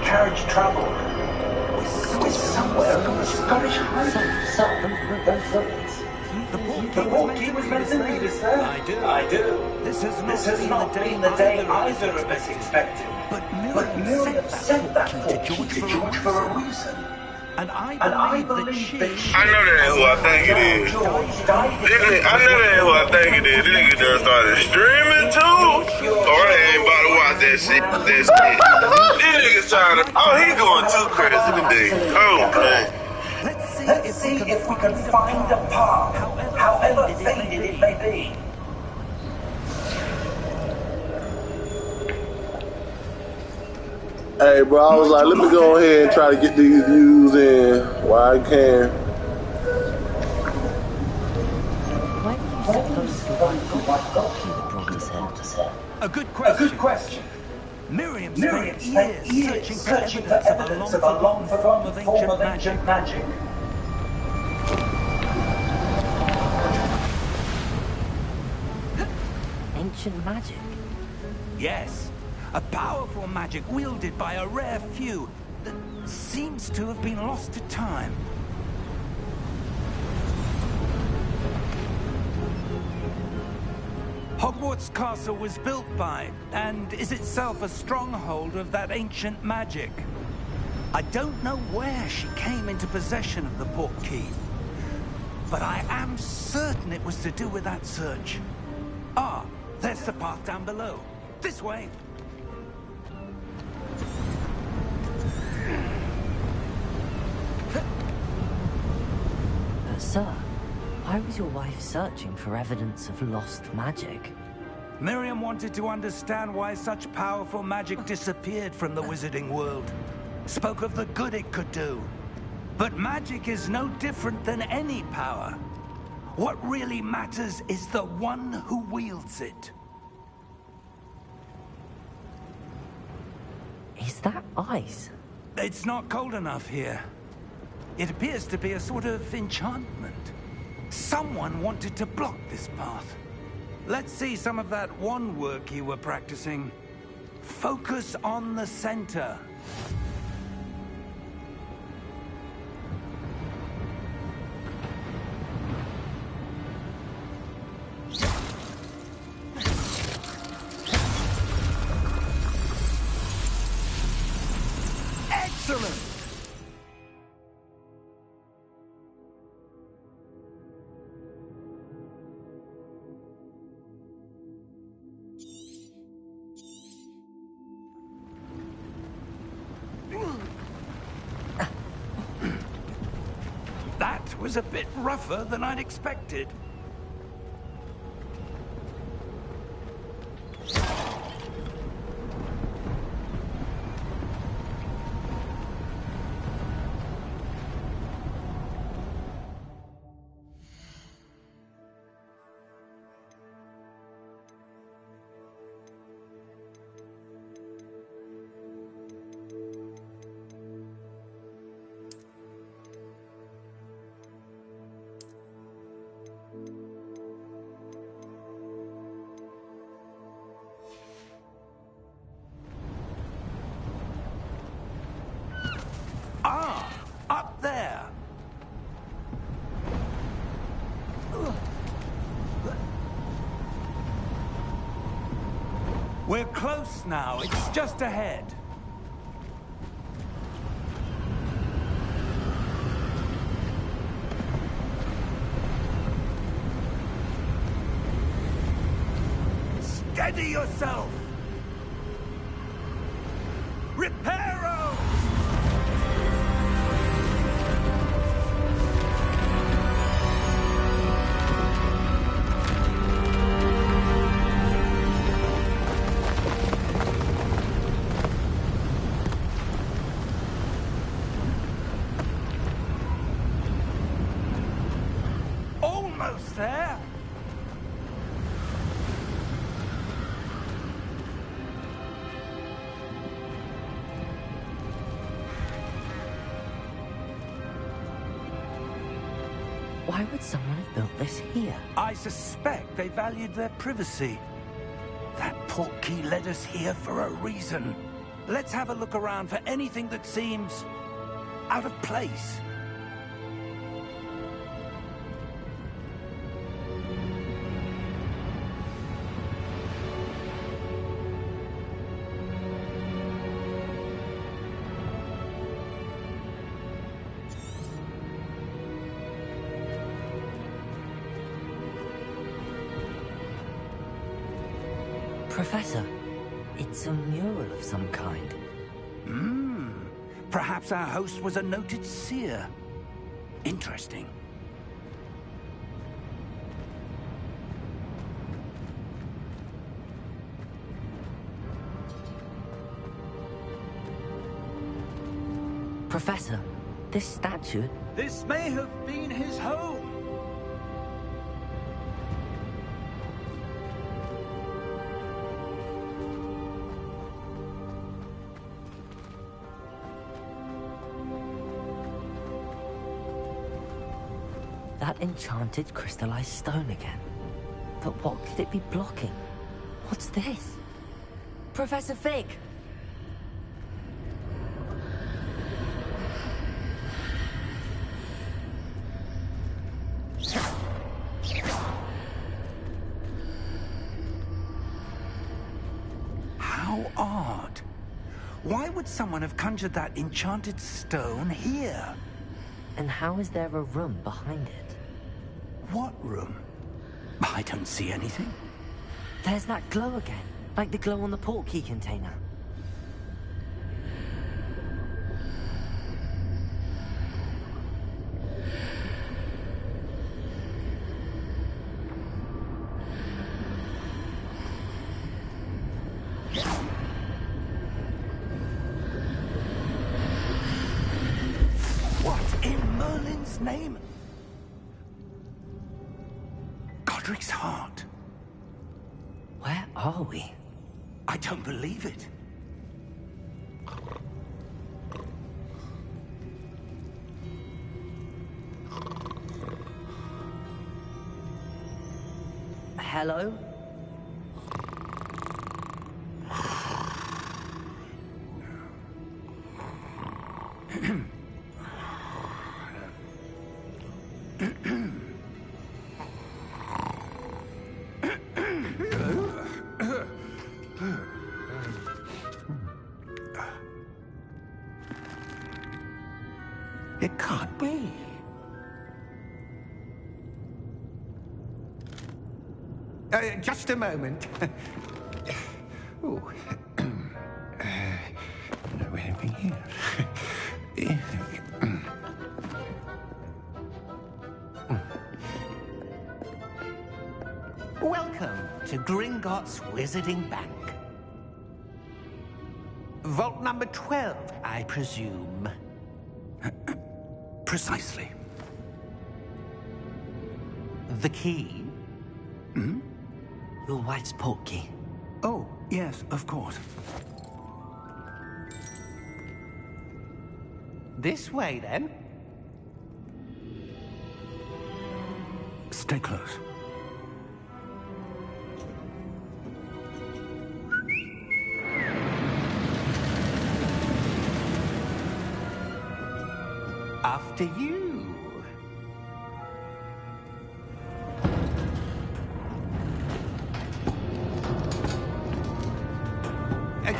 carriage travelled. We're somewhere in the Scottish Highlands. Those hills. The portkey was meant to lead us there. I do. This has not been the day either of us expected. But Miriam sent that portkey to George for a reason. And I believe that she... I know that ain't who I think it is. I know that ain't who I think it is. This nigga done started streaming too. Oh, I ain't about to watch that shit. This nigga's trying to... Oh, he going too crazy today. Oh, man. Let's see if we can find a path, however faded it may be. Hey, bro, I was like, let me go ahead and try to get these views in while I can. Why do you suppose the white donkey that brought us here? A good question. Miriam spent years searching for evidence of a long-forgotten form of ancient magic. Ancient magic? Yes. A powerful magic wielded by a rare few that seems to have been lost to time. Hogwarts Castle was built by, and is itself a stronghold of that ancient magic. I don't know where she came into possession of the portkey, but I am certain it was to do with that search. Ah, there's the path down below. This way. Sir, why was your wife searching for evidence of lost magic? Miriam wanted to understand why such powerful magic disappeared from the wizarding world. Spoke of the good it could do. But magic is no different than any power. What really matters is the one who wields it. Is that ice? It's not cold enough here. It appears to be a sort of enchantment. Someone wanted to block this path. Let's see some of that wand work you were practicing. Focus on the center. Excellent! That was a bit rougher than I'd expected. Ah, up there. We're close now. It's just ahead. Steady yourself. Reparo! Almost there. Why would someone have built this here? I suspect they valued their privacy. That portkey led us here for a reason. let's have a look around for anything that seems out of place. Professor, it's a mural of some kind. Perhaps our host was a noted seer. Interesting. Professor, this statue... This may have been his home. That enchanted crystallized stone again. But what could it be blocking? What's this? Professor Fig! How odd. Why would someone have conjured that enchanted stone here? And how is there a room behind it? What room? I don't see anything. There's that glow again, like the glow on the portkey container. What in Merlin's name? Godric's heart. Where are we? I don't believe it. Hello? It can't be. Just a moment. Ooh. No anything here. Welcome to Gringotts Wizarding Bank. Vault number 12, I presume. Precisely. The key? Your wife's portkey. Oh, yes, of course. This way, then. Stay close. After you.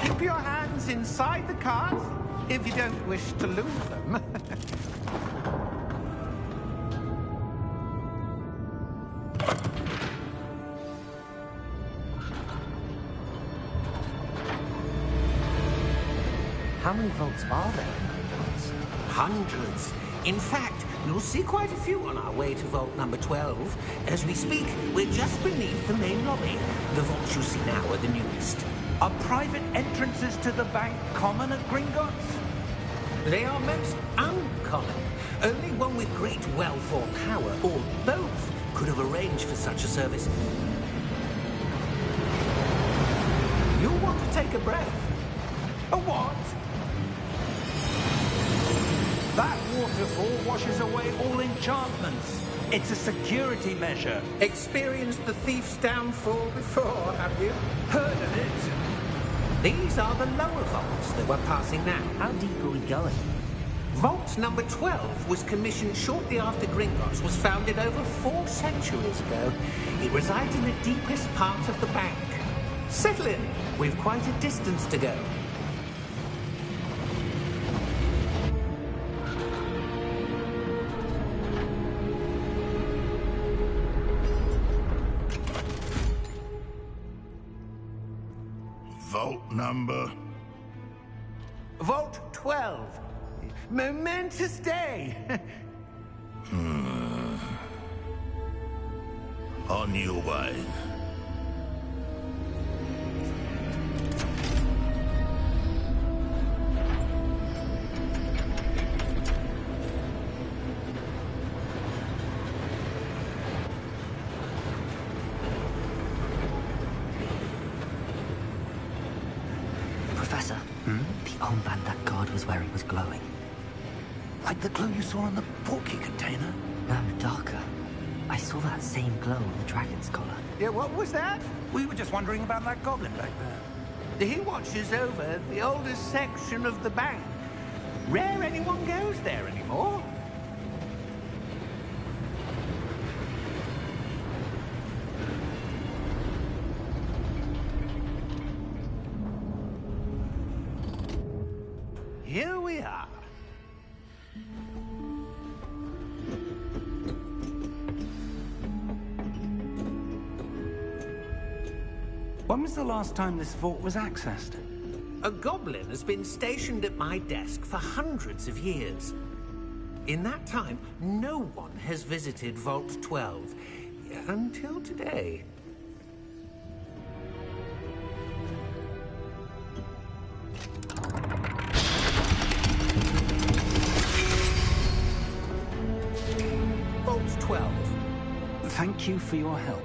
Keep your hands inside the cart if you don't wish to lose them. How many vaults are there in Gringotts? Hundreds. In fact, you'll see quite a few on our way to vault number 12. As we speak, we're just beneath the main lobby. The vaults you see now are the newest. Are private entrances to the bank common at Gringotts? They are most uncommon. Only one with great wealth or power, or both, could have arranged for such a service. You'll want to take a breath. A what? That waterfall washes away all enchantments. It's a security measure. Experienced the thief's downfall before, have you? Heard of it? These are the lower vaults that we're passing now. How deep are we going? Vault number 12 was commissioned shortly after Gringotts was founded over 4 centuries ago. It resides in the deepest part of the bank. Settle in. We've quite a distance to go. Vault number? Vault 12. Momentous day. On your way. Professor, the armband that guard was wearing was glowing. Like the glow you saw on the portkey container? No, darker. I saw that same glow on the dragon's collar. Yeah, what was that? We were just wondering about that goblin back there. He watches over the oldest section of the bank. Rare anyone goes there anymore. Here we are. When was the last time this vault was accessed? A goblin has been stationed at my desk for hundreds of years. In that time, no one has visited Vault 12 until today. Vault 12. Thank you for your help.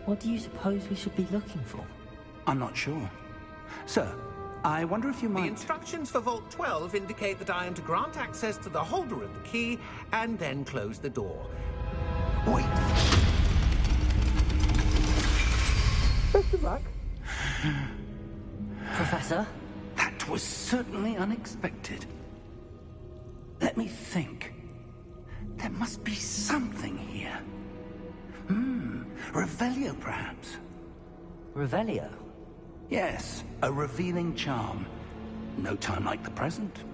What do you suppose we should be looking for? I'm not sure. Sir, I wonder if you The might... instructions for Vault 12 indicate that I am to grant access to the holder of the key and then close the door. Wait! Best of luck. Professor? That was certainly unexpected. Let me think. There must be something here. Revelio, perhaps? Revelio? Yes, a revealing charm. No time like the present.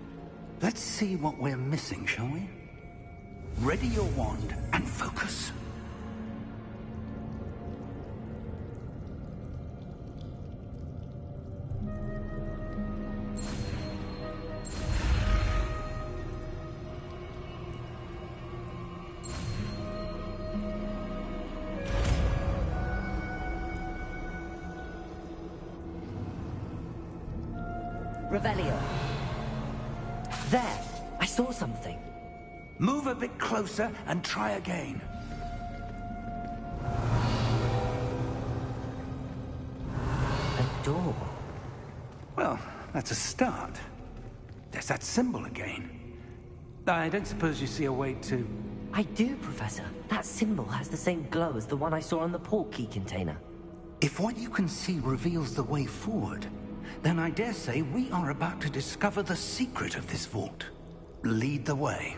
Let's see what we're missing, shall we? Ready your wand and focus. Revelio. There! I saw something. Move a bit closer and try again. A door. Well, that's a start. There's that symbol again. I don't suppose you see a way to... I do, Professor. That symbol has the same glow as the one I saw on the portkey container. If what you can see reveals the way forward, then I dare say we are about to discover the secret of this vault. Lead the way.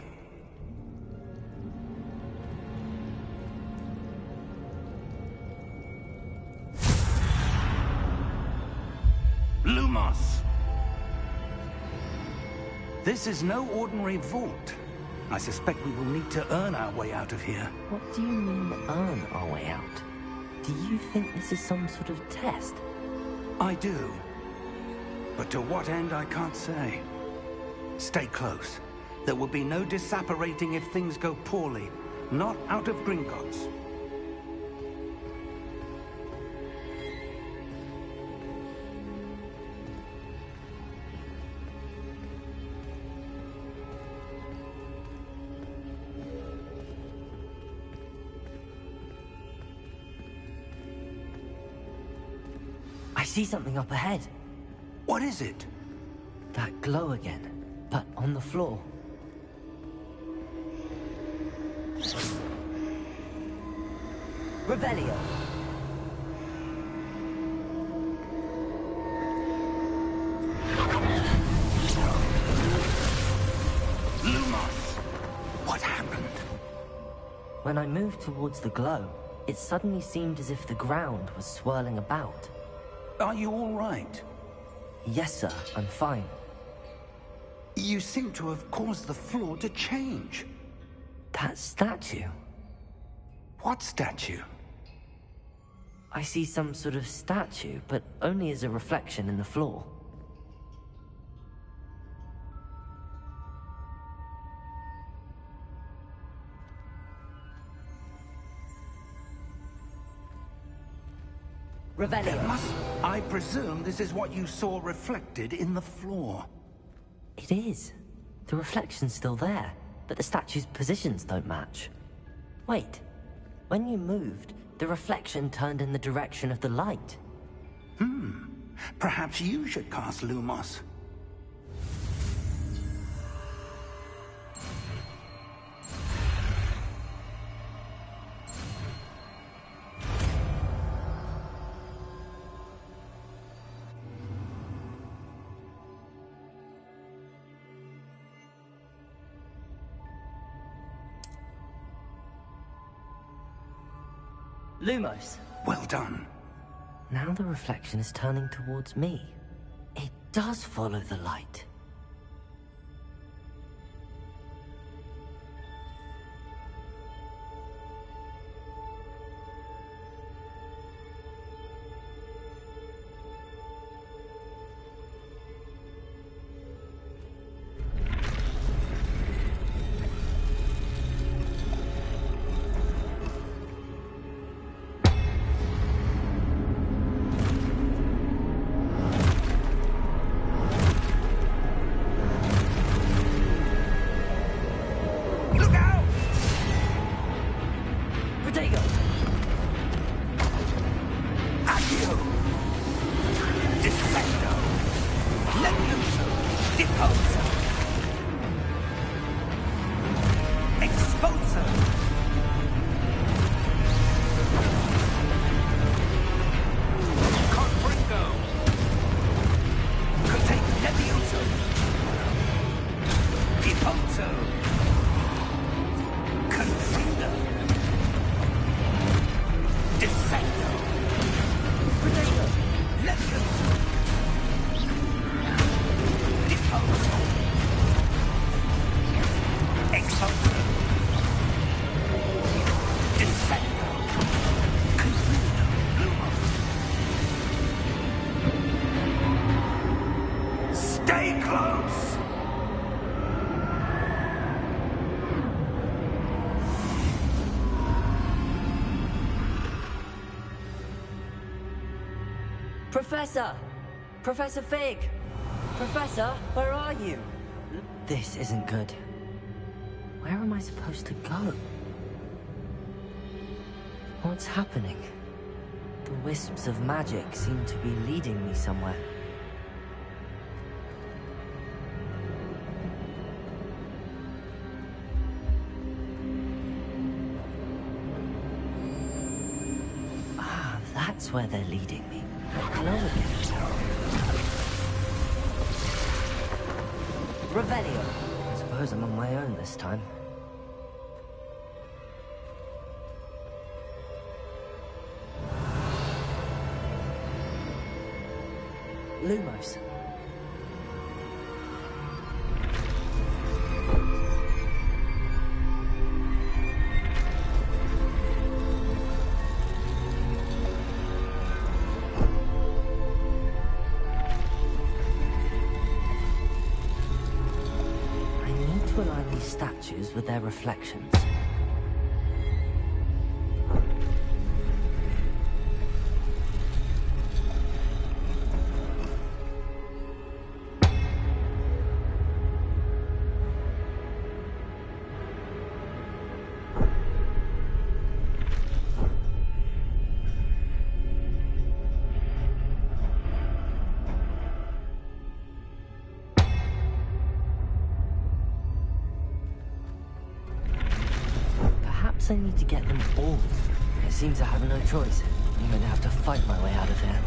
Lumos! This is no ordinary vault. I suspect we will need to earn our way out of here. What do you mean, earn our way out? Do you think this is some sort of test? I do. But to what end, I can't say. Stay close. There will be no disapparating if things go poorly. Not out of Gringotts. see something up ahead. What is it? That glow again, but on the floor. Revelio. Lumos! What happened? When I moved towards the glow, it suddenly seemed as if the ground was swirling about. Are you all right? Yes, sir, I'm fine. You seem to have caused the floor to change. That statue? What statue? I see some sort of statue, but only as a reflection in the floor. Revelio. I presume this is what you saw reflected in the floor. It is. The reflection's still there, but the statue's positions don't match. Wait. When you moved, the reflection turned in the direction of the light. Perhaps you should cast Lumos. Lumos. Well done. Now the reflection is turning towards me. It does follow the light. Professor! Professor Fig! Professor, where are you? This isn't good. Where am I supposed to go? What's happening? The wisps of magic seem to be leading me somewhere. Ah, that's where they're leading me. Hello again. Revelio. I suppose I'm on my own this time. Lumos. Statues with their reflections. I need to get them all. It seems I have no choice. I'm going to have to fight my way out of here.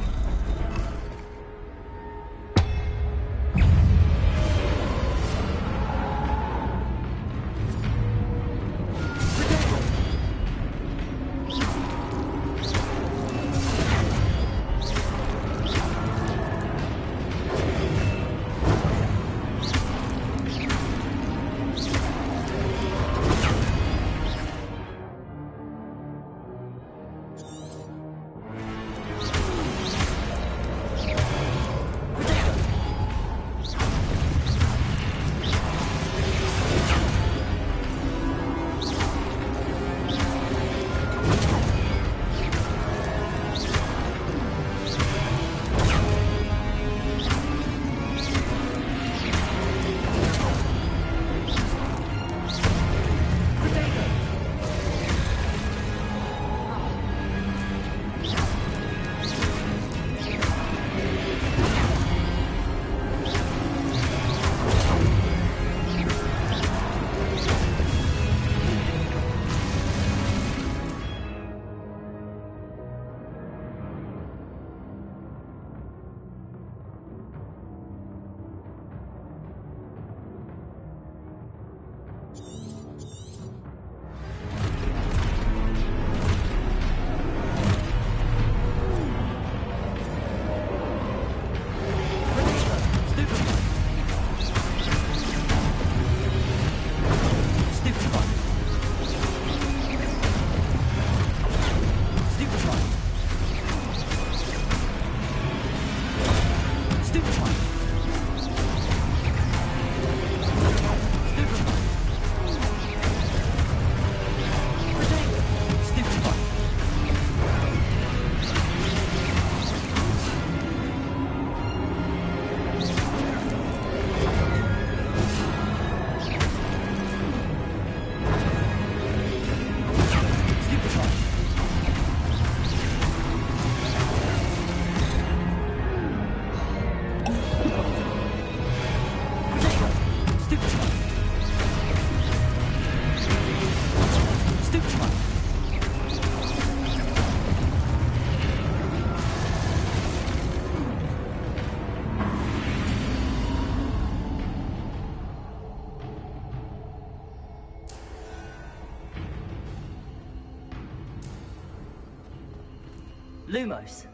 Lumos.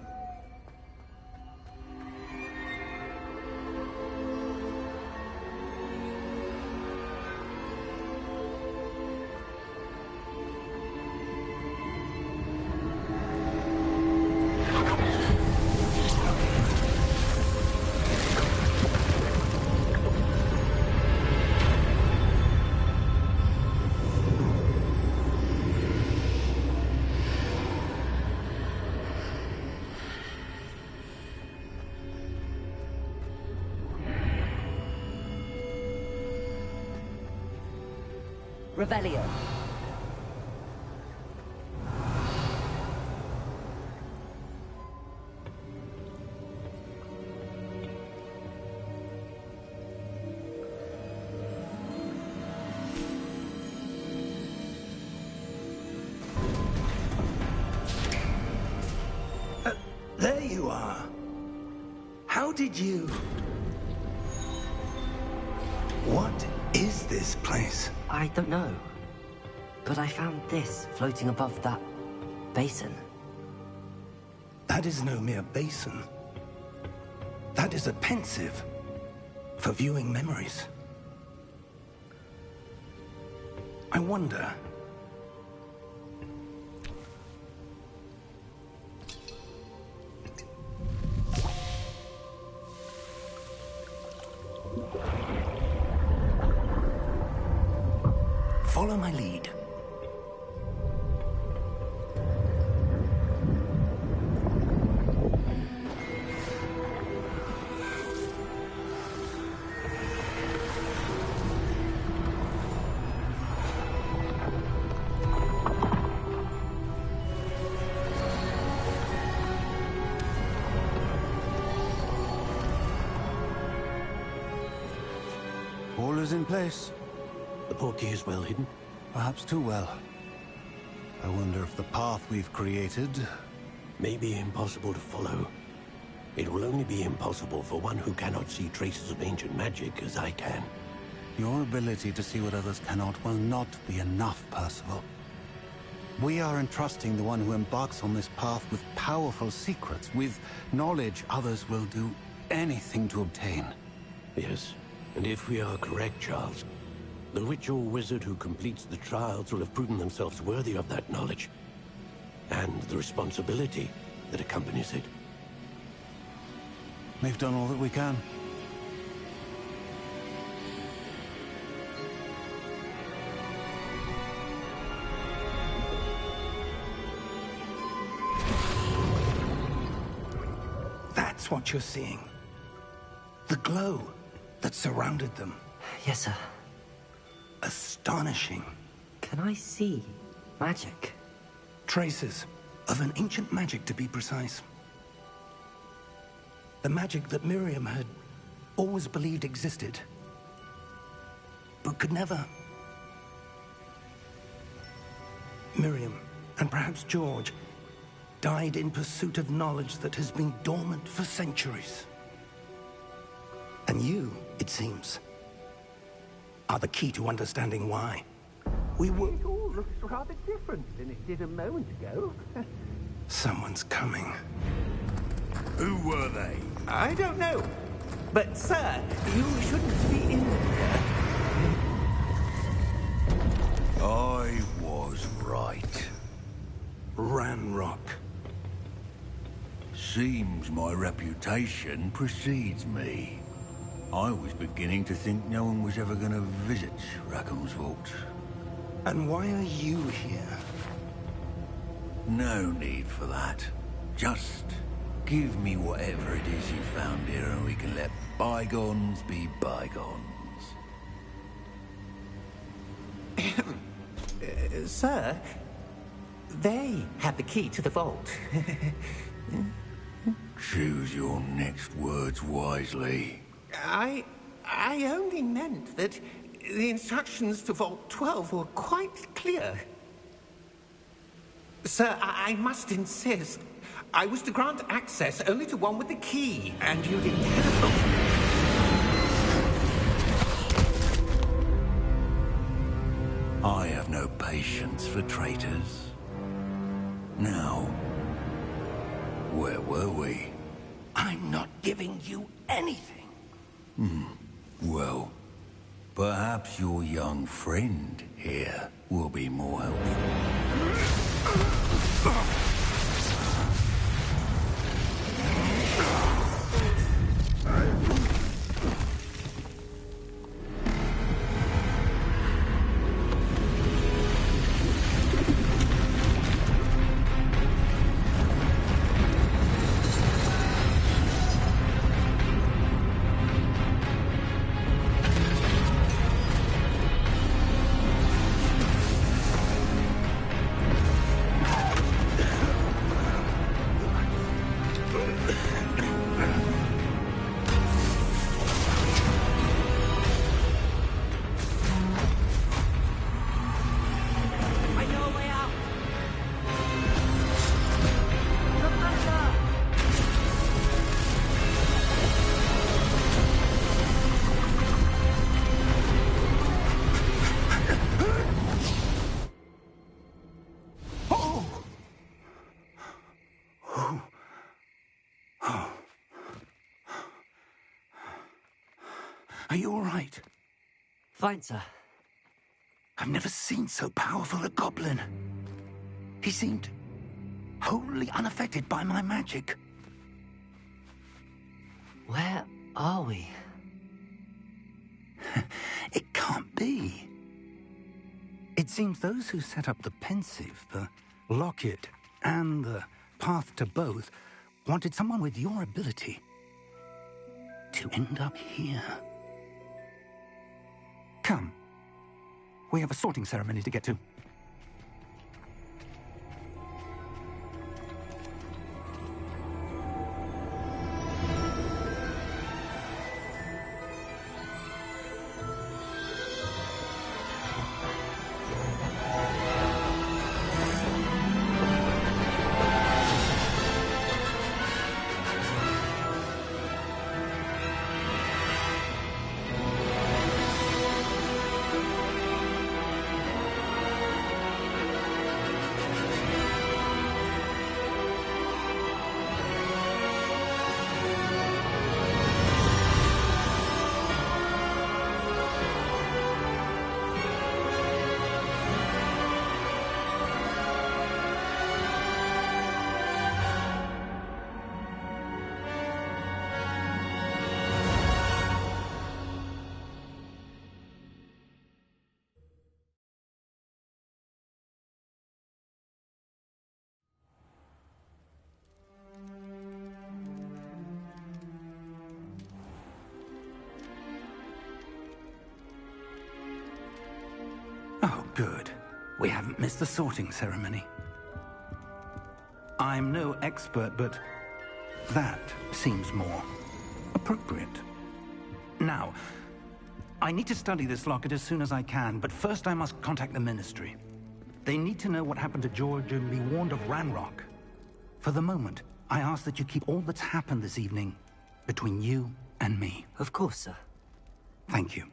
Revelio. There you are. How did you... What is this place? I don't know. But I found this floating above that basin. That is no mere basin. That is a pensive for viewing memories. I wonder... Follow my lead. All is in place. The portkey is well hidden. Perhaps too well. I wonder if the path we've created may be impossible to follow. It will only be impossible for one who cannot see traces of ancient magic as I can. Your ability to see what others cannot will not be enough, Percival. We are entrusting the one who embarks on this path with powerful secrets, with knowledge others will do anything to obtain. Yes, and if we are correct, Charles, the witch or wizard who completes the trials will have proven themselves worthy of that knowledge, and the responsibility that accompanies it. We've done all that we can. That's what you're seeing. The glow that surrounded them. Yes, sir. Astonishing. Can I see magic? Traces of an ancient magic, to be precise. The magic that Miriam had always believed existed, but could never. Miriam, and perhaps George, died in pursuit of knowledge that has been dormant for centuries. And you, it seems, are the key to understanding why. It all looks rather different than it did a moment ago. Someone's coming. Who were they? I don't know. But, sir, you shouldn't be in here. I was right. Ranrock. Seems my reputation precedes me. I was beginning to think no one was ever going to visit Rackham's vault. And why are you here? No need for that. Just give me whatever it is you found here and we can let bygones be bygones. Sir, they have the key to the vault. Choose your next words wisely. I only meant that the instructions to Vault 12 were quite clear. Sir, I must insist. I was to grant access only to one with the key, and you didn't have I have no patience for traitors. Now, where were we? I'm not giving you anything. Well, perhaps your young friend here will be more helpful. Are you all right? Fine, sir. I've never seen so powerful a goblin. He seemed wholly unaffected by my magic. Where are we? It can't be. It seems those who set up the Pensieve, the Locket, and the Path to Both wanted someone with your ability to end up here. Come. We have a sorting ceremony to get to. Oh, good. We haven't missed the sorting ceremony. I'm no expert, but that seems more appropriate. Now, I need to study this locket as soon as I can, but first I must contact the Ministry. They need to know what happened to George and be warned of Ranrock. For the moment, I ask that you keep all that's happened this evening between you and me. Of course, sir. Thank you.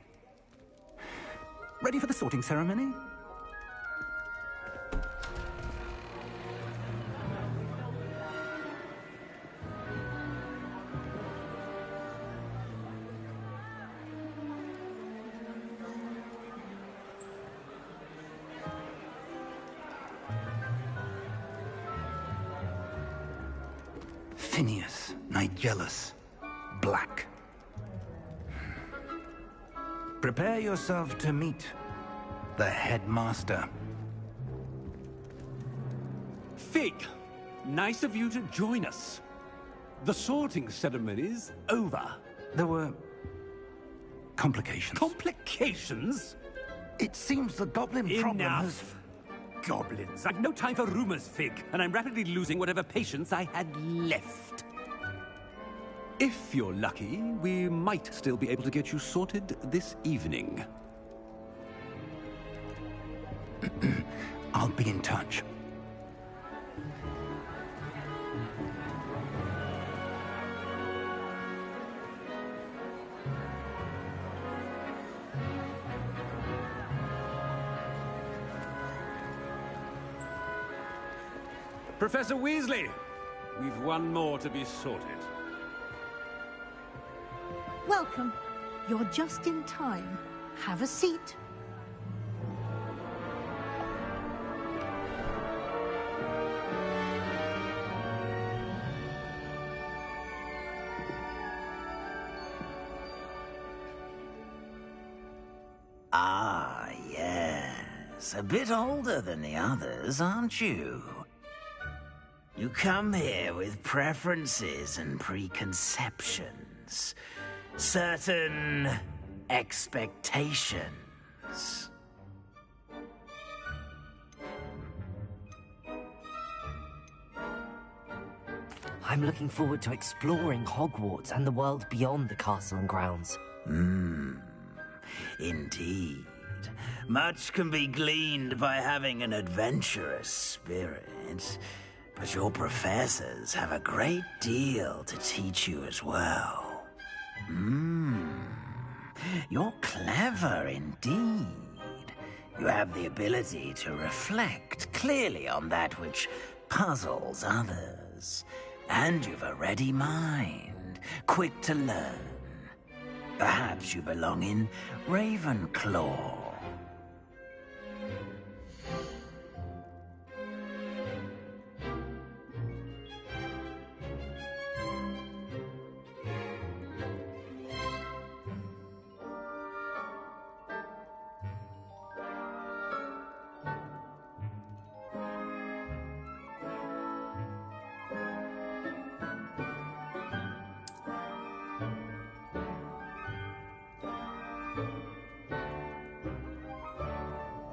Ready for the sorting ceremony? Phineas Nigellus Black. Prepare yourself to meet the headmaster. Fig, nice of you to join us. The sorting ceremony's over. There were complications. Complications? It seems the goblin problem has... Goblins. I've no time for rumors, Fig, and I'm rapidly losing whatever patience I had left. If you're lucky, we might still be able to get you sorted this evening. I'll be in touch. Professor Weasley, we've one more to be sorted. Welcome. You're just in time. Have a seat. Ah, yes. A bit older than the others, aren't you? You come here with preferences and preconceptions. Certain expectations. I'm looking forward to exploring Hogwarts and the world beyond the castle and grounds. Indeed. Much can be gleaned by having an adventurous spirit, but your professors have a great deal to teach you as well. You're clever indeed. You have the ability to reflect clearly on that which puzzles others. And you've a ready mind, quick to learn. Perhaps you belong in Ravenclaw.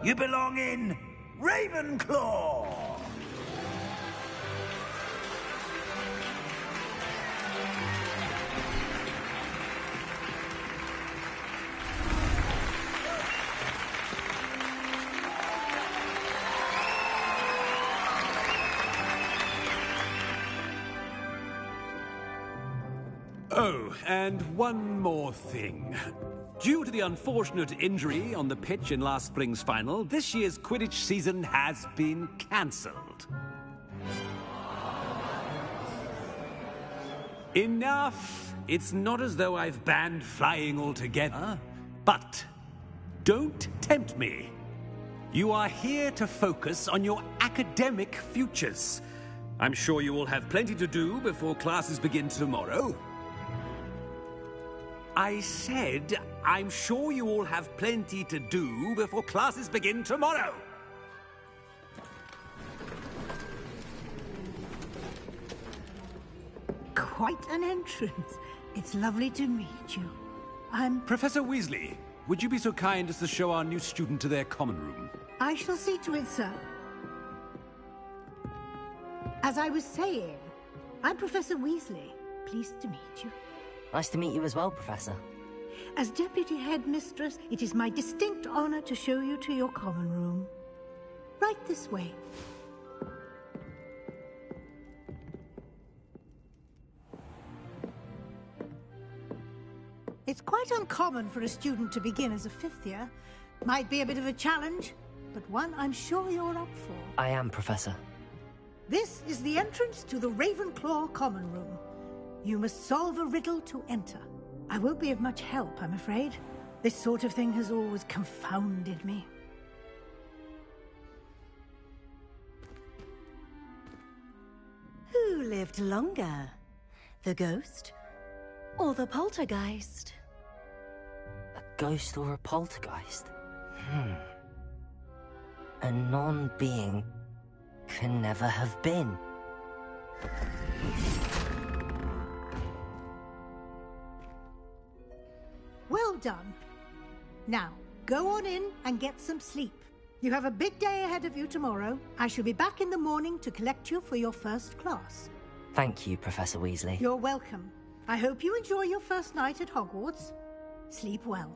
You belong in Ravenclaw! Oh, and one more thing. Due to the unfortunate injury on the pitch in last spring's final, this year's Quidditch season has been cancelled. Enough! It's not as though I've banned flying altogether. But don't tempt me. You are here to focus on your academic futures. I'm sure you will have plenty to do before classes begin tomorrow. I said, I'm sure you all have plenty to do before classes begin tomorrow. Quite an entrance. It's lovely to meet you. I'm... Professor Weasley, would you be so kind as to show our new student to their common room? I shall see to it, sir. As I was saying, I'm Professor Weasley. Pleased to meet you. Nice to meet you as well, Professor. As Deputy Headmistress, it is my distinct honor to show you to your common room. Right this way. It's quite uncommon for a student to begin as a fifth year. Might be a bit of a challenge, but one I'm sure you're up for. I am, Professor. This is the entrance to the Ravenclaw common room. You must solve a riddle to enter. I won't be of much help, I'm afraid. This sort of thing has always confounded me. Who lived longer? The ghost or the poltergeist? A ghost or a poltergeist? A non-being can never have been. Well done. Now, go on in and get some sleep. You have a big day ahead of you tomorrow. I shall be back in the morning to collect you for your first class. Thank you, Professor Weasley. You're welcome. I hope you enjoy your first night at Hogwarts. Sleep well.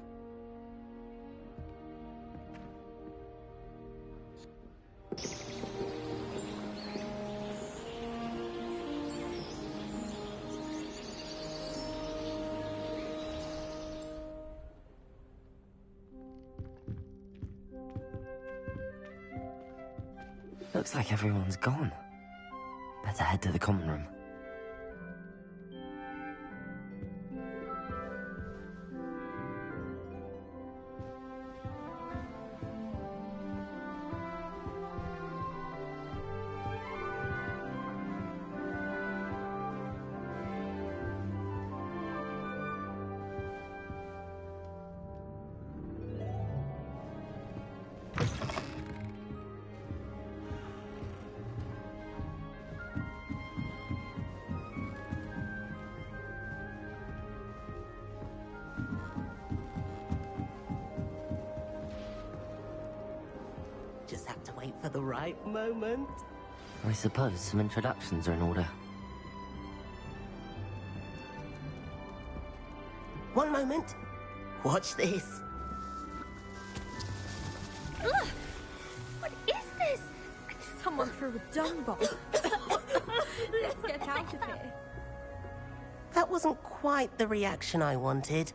Looks like everyone's gone. Better head to the common room. Just have to wait for the right moment. I suppose some introductions are in order. One moment. Watch this. Ugh! What is this? Someone threw a dung bomb. Let's get out of here. That wasn't quite the reaction I wanted.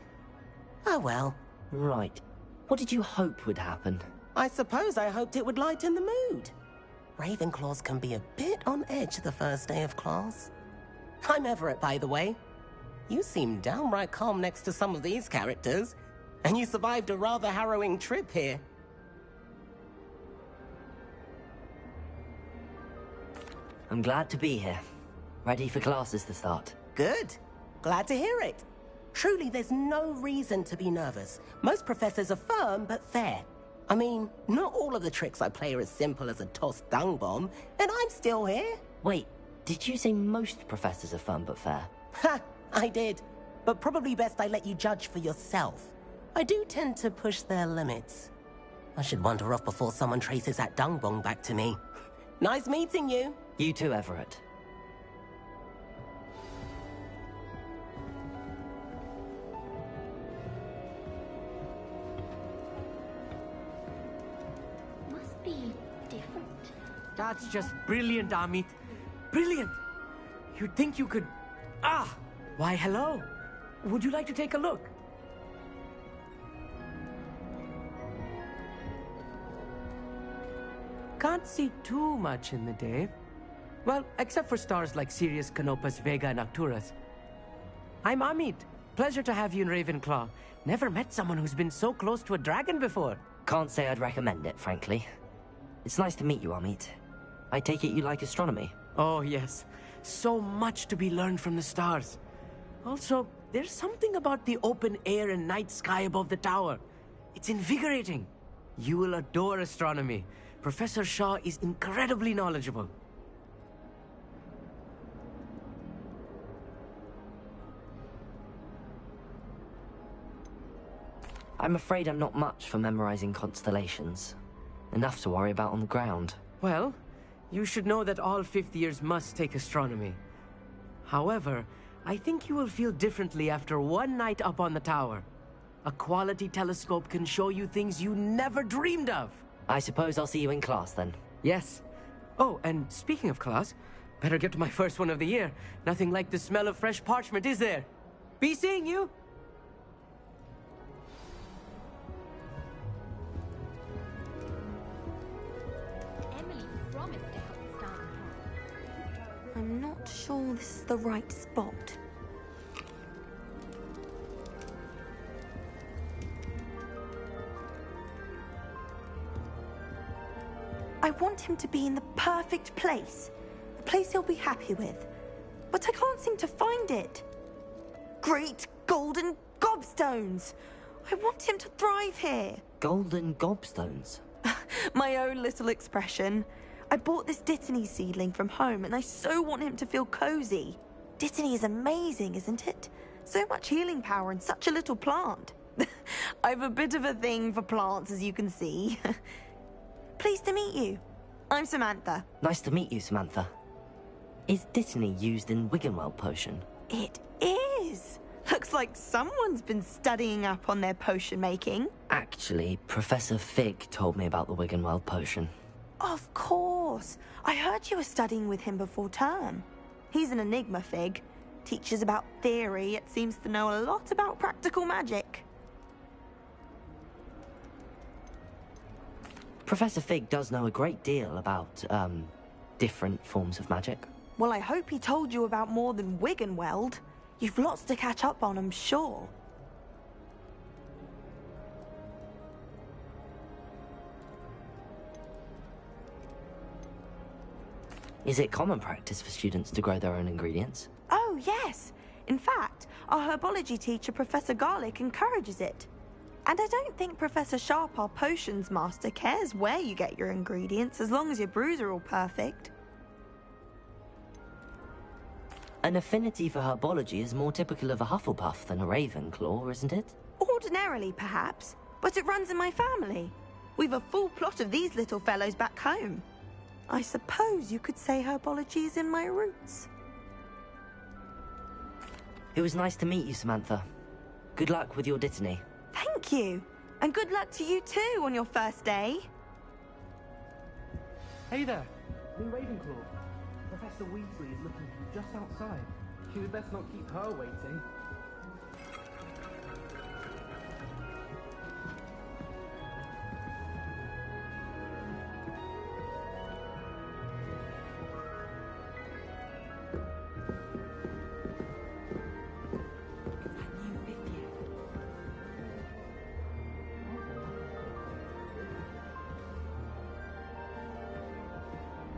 Oh well. Right. What did you hope would happen? I suppose I hoped it would lighten the mood. Ravenclaws can be a bit on edge the first day of class. I'm Everett, by the way. You seem downright calm next to some of these characters, and you survived a rather harrowing trip here. I'm glad to be here. Ready for classes to start. Good. Glad to hear it. Truly, there's no reason to be nervous. Most professors are firm but fair. I mean, not all of the tricks I play are as simple as a tossed dung bomb, and I'm still here. Wait, did you say most professors are fun but fair? Ha! I did. But probably best I let you judge for yourself. I do tend to push their limits. I should wander off before someone traces that dung bomb back to me. Nice meeting you. You too, Everett. That's just brilliant, Amit. Brilliant! You'd think you could... Ah! Why, hello. Would you like to take a look? Can't see too much in the day. Well, except for stars like Sirius, Canopus, Vega, and Arcturus. I'm Amit. Pleasure to have you in Ravenclaw. Never met someone who's been so close to a dragon before. Can't say I'd recommend it, frankly. It's nice to meet you, Amit. I take it you like astronomy? Oh, yes. So much to be learned from the stars. Also, there's something about the open air and night sky above the tower. It's invigorating. You will adore astronomy. Professor Shaw is incredibly knowledgeable. I'm afraid I'm not much for memorizing constellations. Enough to worry about on the ground. Well, you should know that all fifth years must take astronomy. However, I think you will feel differently after one night up on the tower. A quality telescope can show you things you never dreamed of. I suppose I'll see you in class then. Yes. Oh, and speaking of class, better get to my first one of the year. Nothing like the smell of fresh parchment, is there? Be seeing you! Emily promised to help start the I'm not sure this is the right spot. I want him to be in the perfect place. A place he'll be happy with. But I can't seem to find it. Great golden gobstones! I want him to thrive here. Golden gobstones? My own little expression. I bought this Dittany seedling from home and I so want him to feel cozy. Dittany is amazing, isn't it? So much healing power in such a little plant. I've a bit of a thing for plants, as you can see. Pleased to meet you. I'm Samantha. Nice to meet you, Samantha. Is Dittany used in Wiggenweld potion? It is. Looks like someone's been studying up on their potion making. Actually, Professor Fig told me about the Wiggenweld potion. Of course. I heard you were studying with him before term. He's an enigma, Fig. Teaches about theory, yet seems to know a lot about practical magic. Professor Fig does know a great deal about, different forms of magic. Well, I hope he told you about more than Wiggenweld. You've lots to catch up on, I'm sure. Is it common practice for students to grow their own ingredients? Oh, yes. In fact, our herbology teacher, Professor Garlick, encourages it. And I don't think Professor Sharp, our potions master, cares where you get your ingredients, as long as your brews are all perfect. An affinity for herbology is more typical of a Hufflepuff than a Ravenclaw, isn't it? Ordinarily, perhaps, but it runs in my family. We've a full plot of these little fellows back home. I suppose you could say herbology is in my roots. It was nice to meet you, Samantha. Good luck with your Dittany. Thank you. And good luck to you too on your first day. Hey there, new Ravenclaw. Professor Weasley is looking for you just outside. You'd best not keep her waiting.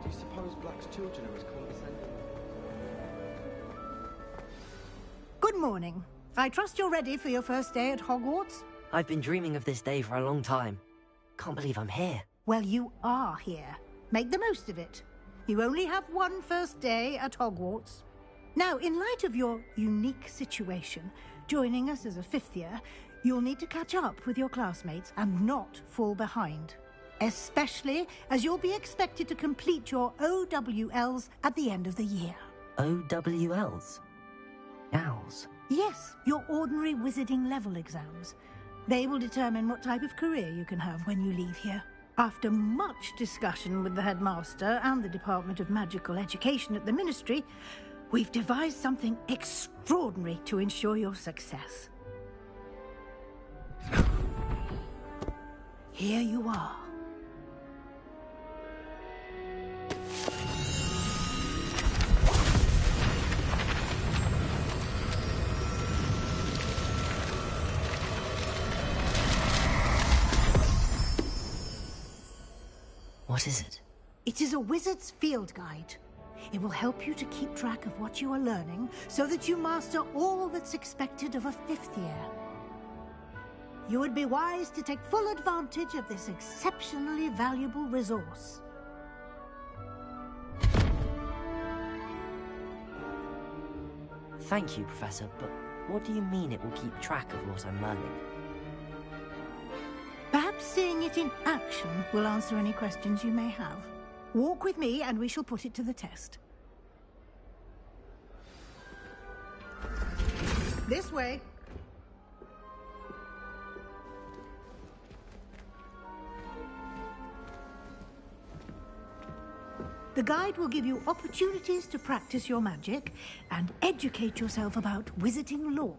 Do you suppose Black's children are as condescending? Good morning. I trust you're ready for your first day at Hogwarts? I've been dreaming of this day for a long time. Can't believe I'm here. Well, you are here. Make the most of it. You only have one first day at Hogwarts. Now, in light of your unique situation, joining us as a fifth year, you'll need to catch up with your classmates and not fall behind. Especially as you'll be expected to complete your OWLs at the end of the year. OWLs? Owls? Yes, your ordinary wizarding level exams. They will determine what type of career you can have when you leave here. After much discussion with the headmaster and the Department of Magical Education at the Ministry, we've devised something extraordinary to ensure your success. Here you are. What is it? It is a wizard's field guide. It will help you to keep track of what you are learning so that you master all that's expected of a fifth year. You would be wise to take full advantage of this exceptionally valuable resource. Thank you, Professor, but what do you mean it will keep track of what I'm learning? seeing it in action will answer any questions you may have. Walk with me and we shall put it to the test. This way. The guide will give you opportunities to practice your magic and educate yourself about wizarding lore.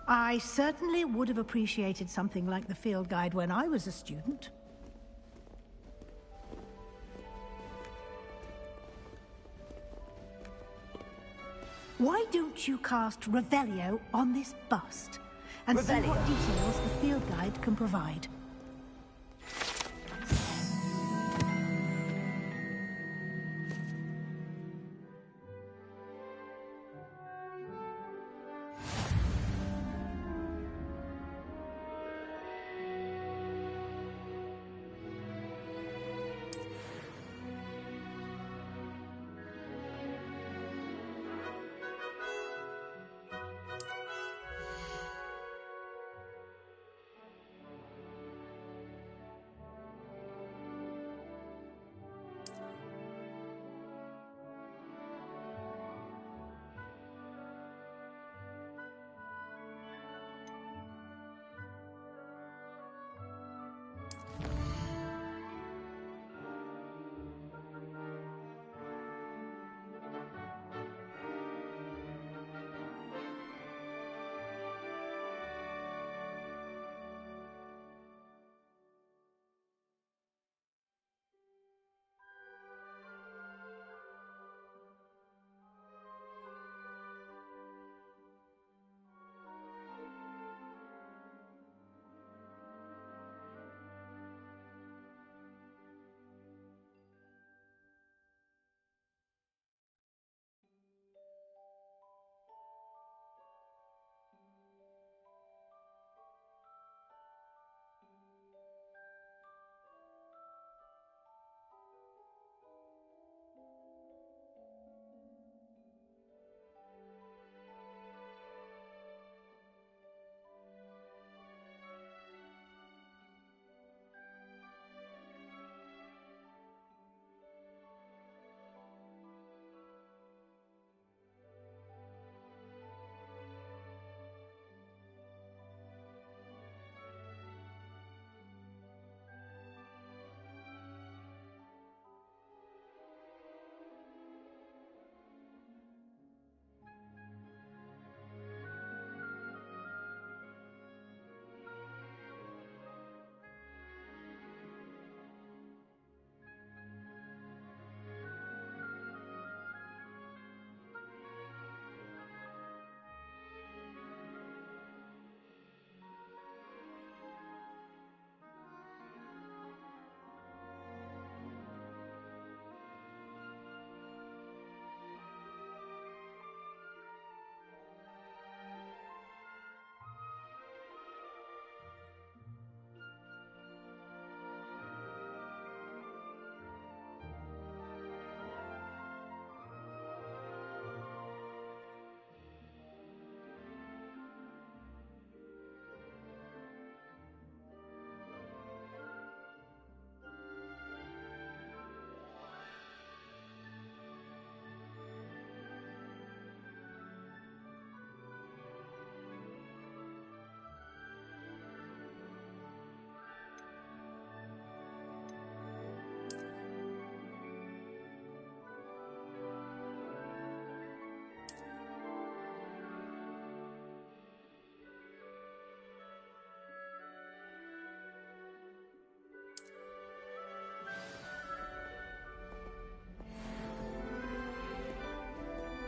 I certainly would have appreciated something like the field guide when I was a student. Why don't you cast Revelio on this bust and see what details the field guide can provide?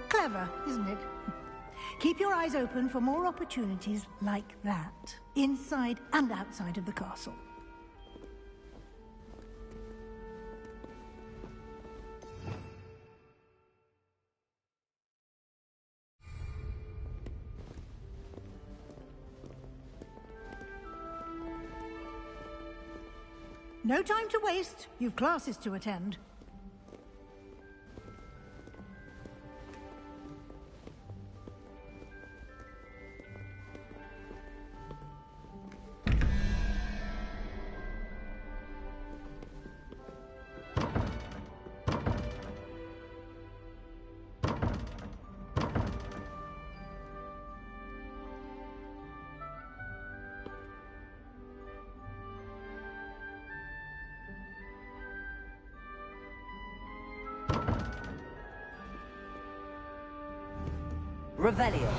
Clever, isn't it? Keep your eyes open for more opportunities like that, inside and outside of the castle. No time to waste. You've classes to attend. Revelio.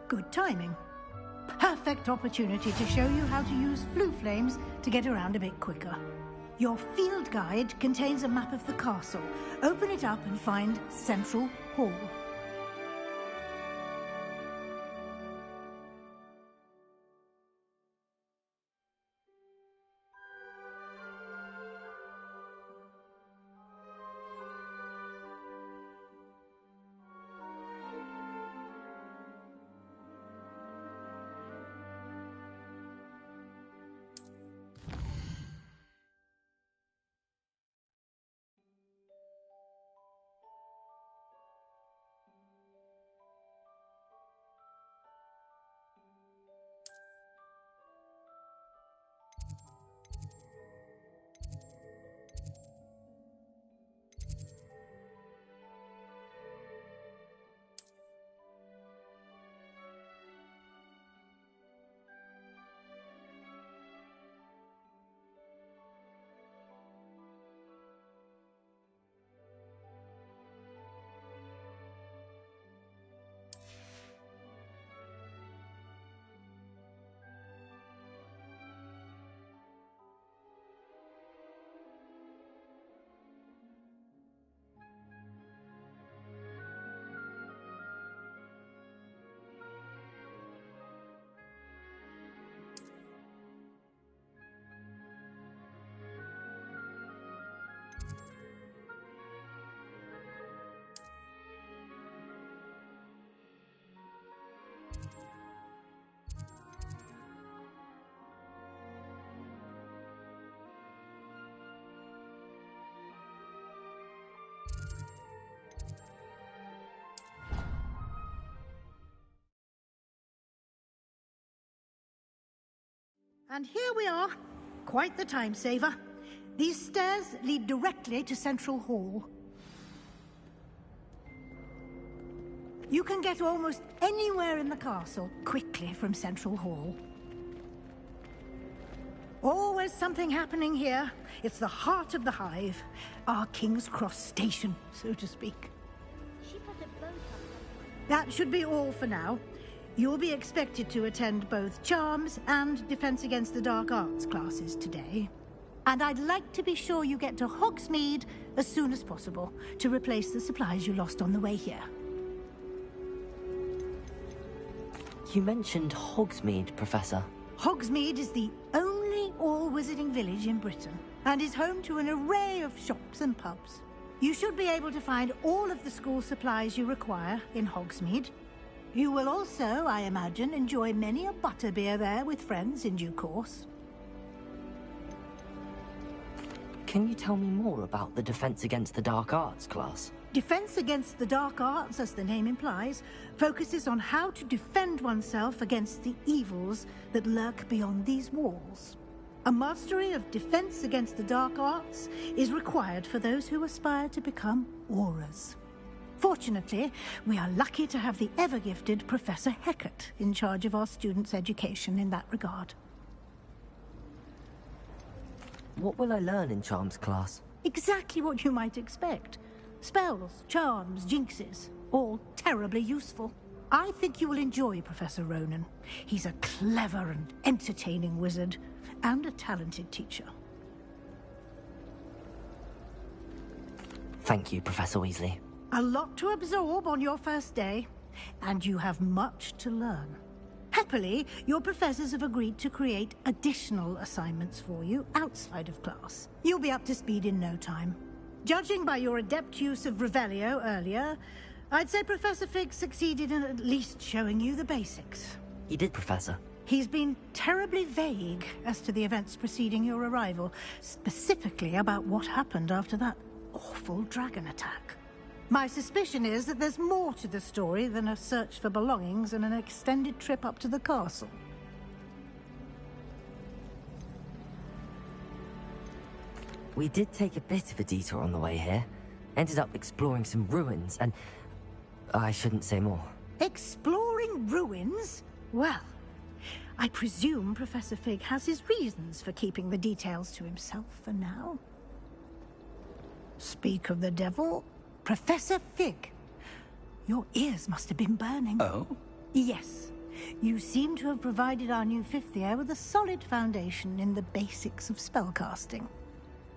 Good timing. Perfect opportunity to show you how to use flue flames to get around a bit quicker. Your field guide contains a map of the castle. Open it up and find Central Hall. And here we are. Quite the time saver. These stairs lead directly to Central Hall. You can get almost anywhere in the castle quickly from Central Hall. Always something happening here. It's the heart of the Hive. Our King's Cross station, so to speak. That should be all for now. You'll be expected to attend both Charms and Defense Against the Dark Arts classes today. And I'd like to be sure you get to Hogsmeade as soon as possible to replace the supplies you lost on the way here. You mentioned Hogsmeade, Professor. Hogsmeade is the only all-wizarding village in Britain and is home to an array of shops and pubs. You should be able to find all of the school supplies you require in Hogsmeade. You will also, I imagine, enjoy many a butterbeer there with friends in due course. Can you tell me more about the Defense Against the Dark Arts class? Defense Against the Dark Arts, as the name implies, focuses on how to defend oneself against the evils that lurk beyond these walls. A mastery of Defense Against the Dark Arts is required for those who aspire to become Aurors. Fortunately, we are lucky to have the ever-gifted Professor Hecat in charge of our students' education in that regard. What will I learn in Charms class? Exactly what you might expect. Spells, charms, jinxes, all terribly useful. I think you will enjoy Professor Ronen. He's a clever and entertaining wizard, and a talented teacher. Thank you, Professor Weasley. A lot to absorb on your first day, and you have much to learn. Happily, your professors have agreed to create additional assignments for you outside of class. You'll be up to speed in no time. Judging by your adept use of Revelio earlier, I'd say Professor Fig succeeded in at least showing you the basics. He did, Professor. He's been terribly vague as to the events preceding your arrival, specifically about what happened after that awful dragon attack. My suspicion is that there's more to the story than a search for belongings and an extended trip up to the castle. We did take a bit of a detour on the way here. Ended up exploring some ruins and... I shouldn't say more. Exploring ruins? Well, I presume Professor Fig has his reasons for keeping the details to himself for now. Speak of the devil, Professor Fig. Your ears must have been burning. Oh? Yes. You seem to have provided our new fifth year with a solid foundation in the basics of spellcasting.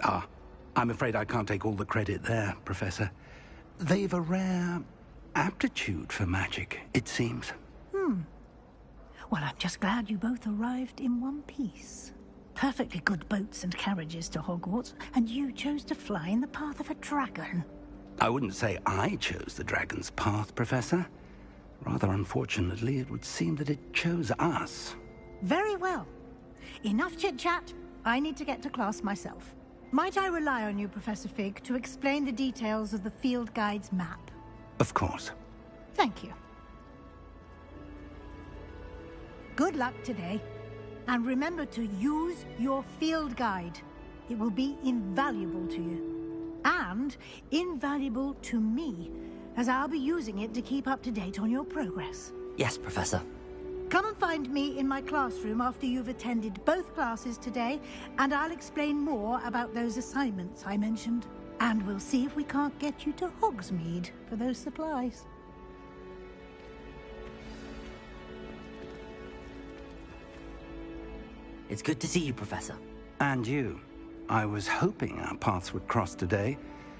Ah, I'm afraid I can't take all the credit there, Professor. They've a rare aptitude for magic, it seems. Well, I'm just glad you both arrived in one piece. Perfectly good boats and carriages to Hogwarts, and you chose to fly in the path of a dragon. I wouldn't say I chose the dragon's path, Professor. Rather unfortunately, it would seem that it chose us. Very well. Enough chit-chat. I need to get to class myself. Might I rely on you, Professor Fig, to explain the details of the field guide's map? Of course. Thank you. Good luck today. And remember to use your field guide. It will be invaluable to you. And invaluable to me, as I'll be using it to keep up to date on your progress. Yes, Professor. Come and find me in my classroom after you've attended both classes today, and I'll explain more about those assignments I mentioned. And we'll see if we can't get you to Hogsmeade for those supplies. It's good to see you, Professor. And you. I was hoping our paths would cross today,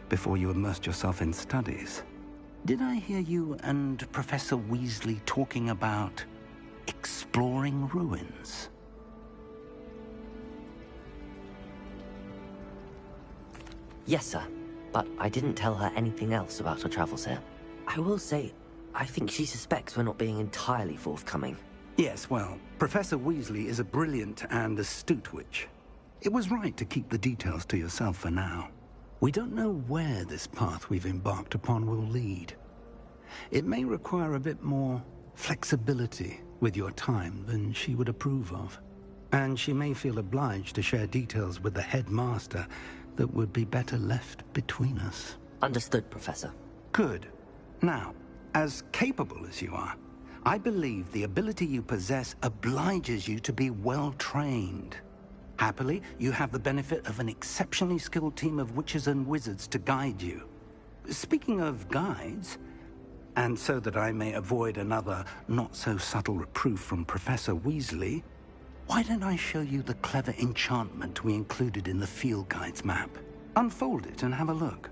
before you immersed yourself in studies. Did I hear you and Professor Weasley talking about exploring ruins? Yes, sir. But I didn't tell her anything else about her travels here. I will say, I think she suspects we're not being entirely forthcoming. Yes, well, Professor Weasley is a brilliant and astute witch. It was right to keep the details to yourself for now. We don't know where this path we've embarked upon will lead. It may require a bit more flexibility with your time than she would approve of. And she may feel obliged to share details with the headmaster that would be better left between us. Understood, Professor. Good. Now, as capable as you are, I believe the ability you possess obliges you to be well-trained. Happily, you have the benefit of an exceptionally skilled team of witches and wizards to guide you. Speaking of guides, and so that I may avoid another not-so-subtle reproof from Professor Weasley, why don't I show you the clever enchantment we included in the field guide's map? Unfold it and have a look.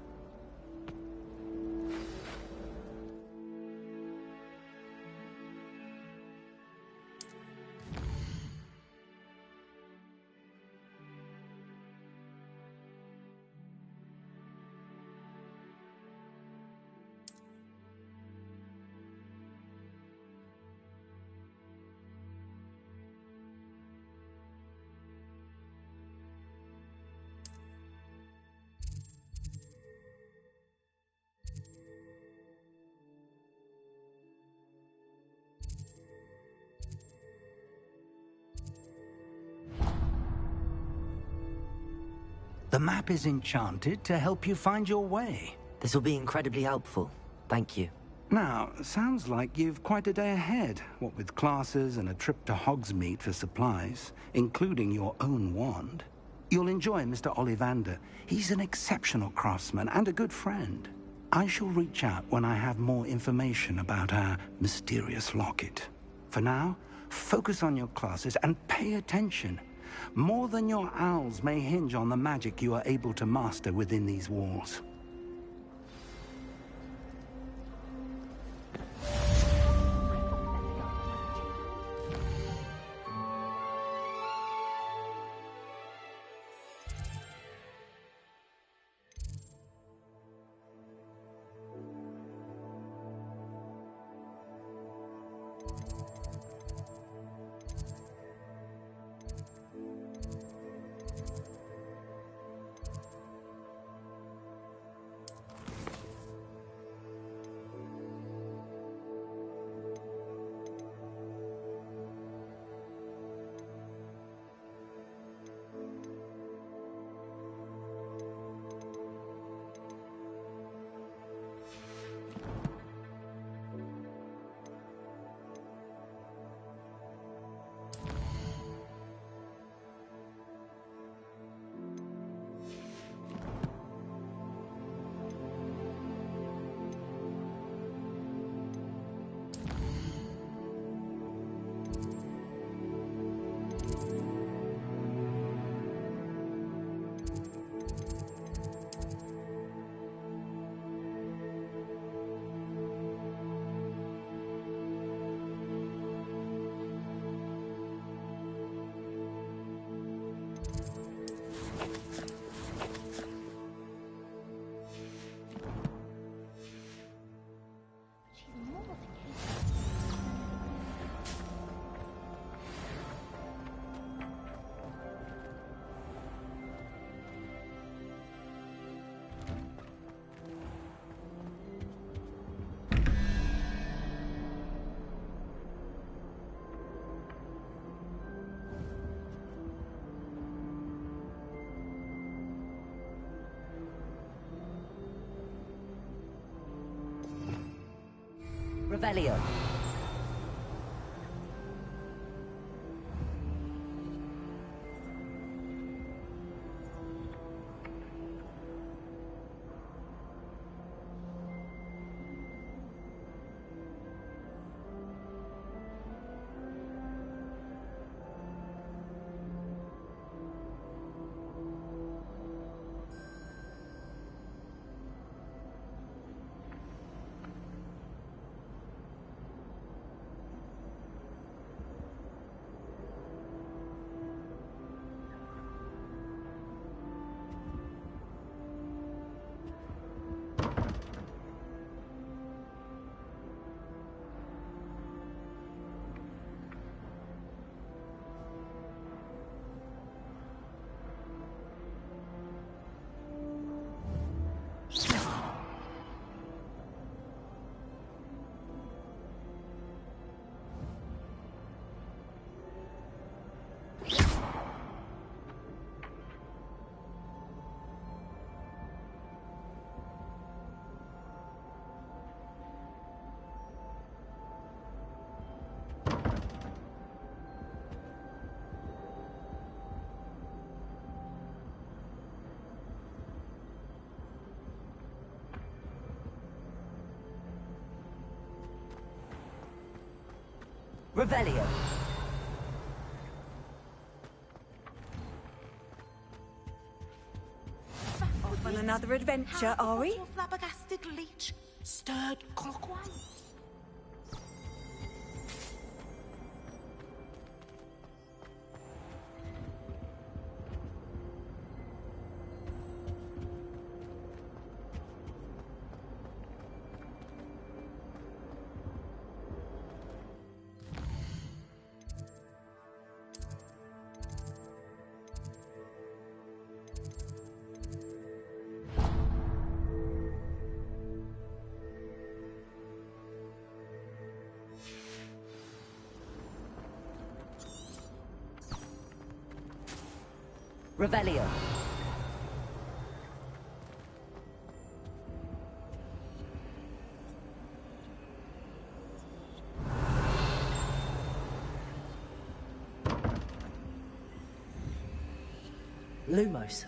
The map is enchanted to help you find your way. This will be incredibly helpful. Thank you. Now, sounds like you've quite a day ahead, what with classes and a trip to Hogsmeade for supplies, including your own wand. You'll enjoy Mr. Ollivander. He's an exceptional craftsman and a good friend. I shall reach out when I have more information about our mysterious locket. For now, focus on your classes and pay attention. More than your owls may hinge on the magic you are able to master within these walls. Revelio. Revelio. Off on another adventure, are we? Flabbergasted leech stirred clockwise. Revelio. Lumos.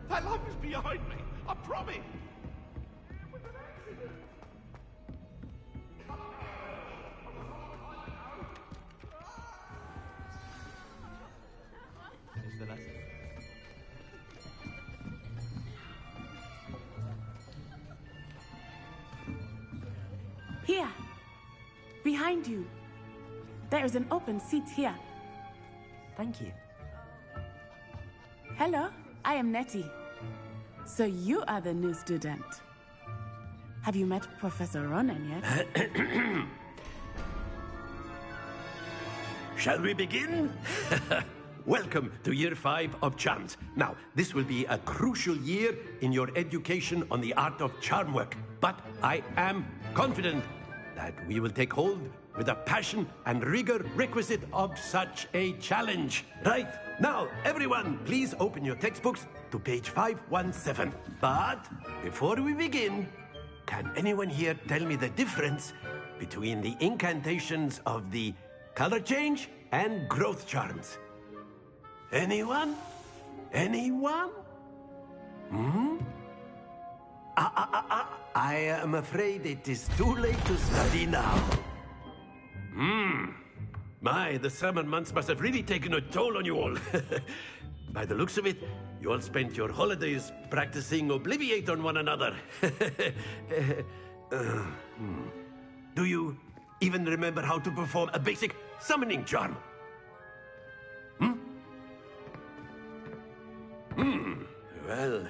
That light was behind me, I promise. Finish the lesson. Here. Behind you. There is an open seat here. Thank you. Hello, I am Nettie. So you are the new student. Have you met Professor Ronan yet? Shall we begin? Welcome to Year 5 of Charms. Now, this will be a crucial year in your education on the art of charm work. But I am confident that we will take hold with the passion and rigor requisite of such a challenge. Right, now, everyone, please open your textbooks to page 517. But before we begin, can anyone here tell me the difference between the incantations of the color change and growth charms? Anyone? Anyone? I am afraid it is too late to study now. My, the summer months must have really taken a toll on you all. By the looks of it, you all spent your holidays practicing Obliviate on one another. Do you even remember how to perform a basic summoning charm? Well,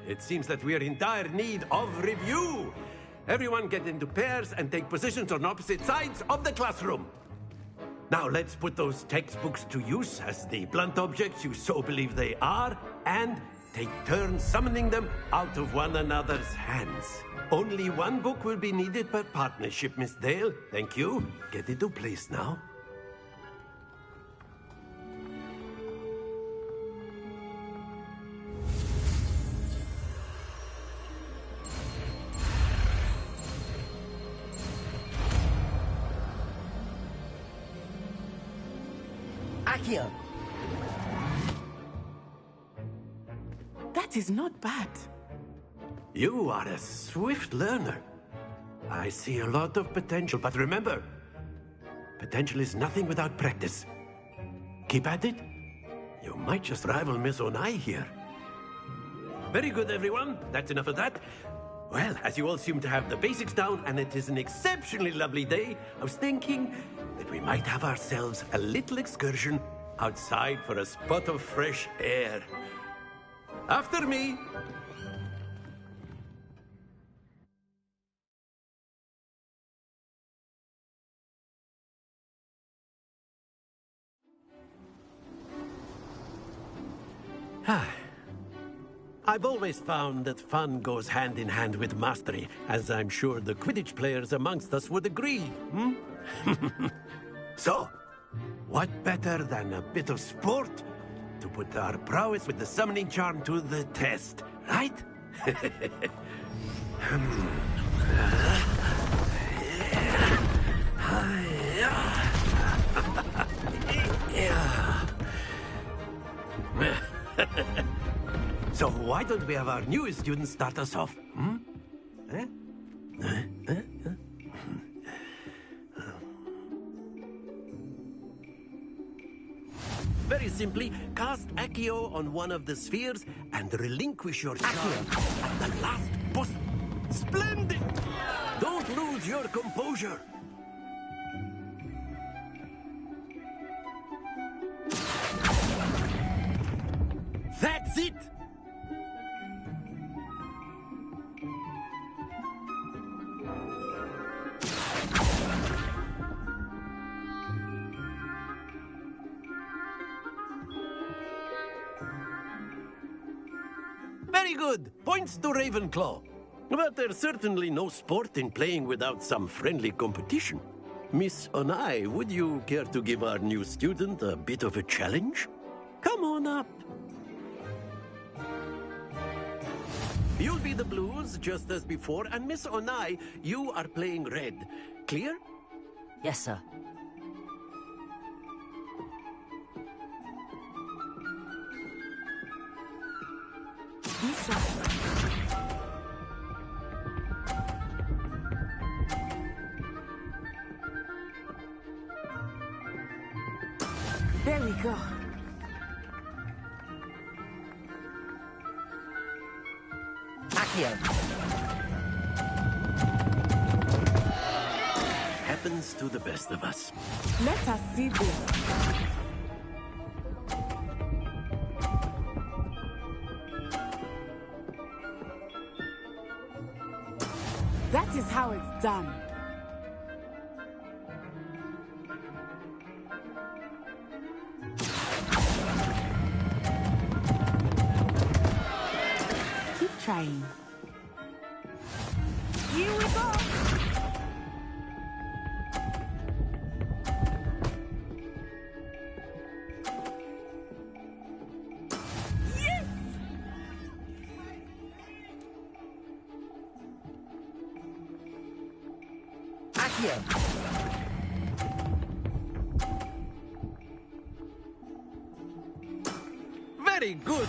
it seems that we are in dire need of review. Everyone get into pairs and take positions on opposite sides of the classroom. Now let's put those textbooks to use as the blunt objects you so believe they are, and take turns summoning them out of one another's hands. Only one book will be needed per partnership, Miss Dale. Thank you. Get into place now. Accio! That is not bad. You are a swift learner. I see a lot of potential, but remember, potential is nothing without practice. Keep at it. You might just rival Miss Onai here. Very good, everyone. That's enough of that. Well, as you all seem to have the basics down, and it is an exceptionally lovely day, I was thinking that we might have ourselves a little excursion outside for a spot of fresh air. After me. I've always found that fun goes hand in hand with mastery, as I'm sure the Quidditch players amongst us would agree, So, what better than a bit of sport to put our prowess with the summoning charm to the test, right? So why don't we have our newest student start us off? Very simply, cast Accio on one of the spheres and relinquish your charm at the last boss. Splendid! Don't lose your composure. That's it! Very good. Points to Ravenclaw. But there's certainly no sport in playing without some friendly competition. Miss Onai, would you care to give our new student a bit of a challenge? Come on up. You'll be the blues, just as before, and Miss Onai, you are playing red. Clear? Yes, sir. There we go. Accio. At happens to the best of us. Let us see this. That is how it's done. Keep trying. Here we go. Yes! Accio! Very good!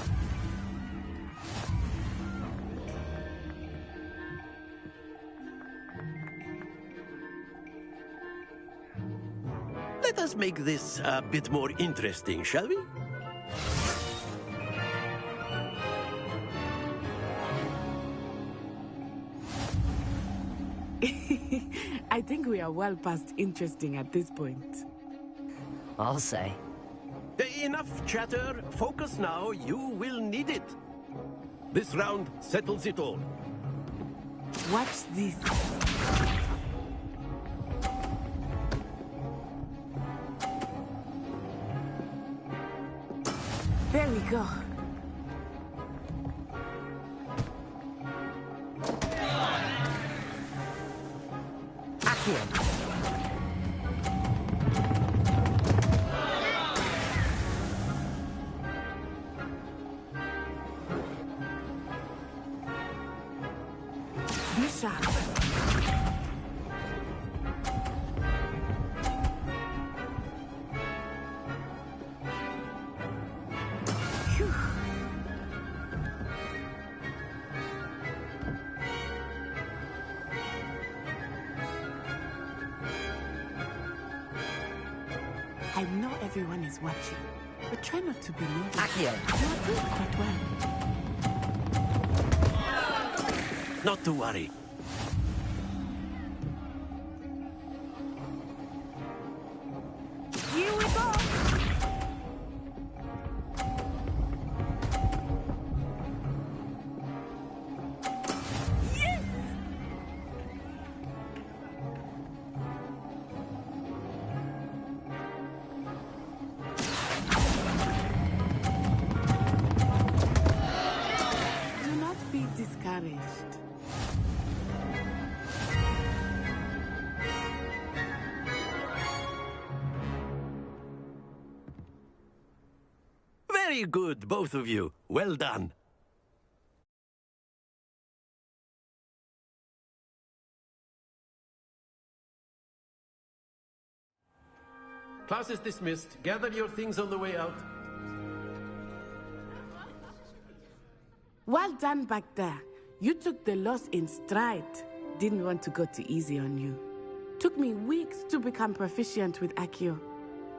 Let us make this a bit more interesting, shall we? I think we are well past interesting at this point. I'll say. Enough chatter. Focus now. You will need it. This round settles it all. Watch this. There we go. Accio! Be sharp. Phew. I know everyone is watching, but try not to be nervous. Accio! You are doing quite well. Not to worry. Here we go. Yes! Do not be discouraged. Very good, both of you. Well done. Class is dismissed. Gather your things on the way out. Well done back there. You took the loss in stride. Didn't want to go too easy on you. Took me weeks to become proficient with Accio.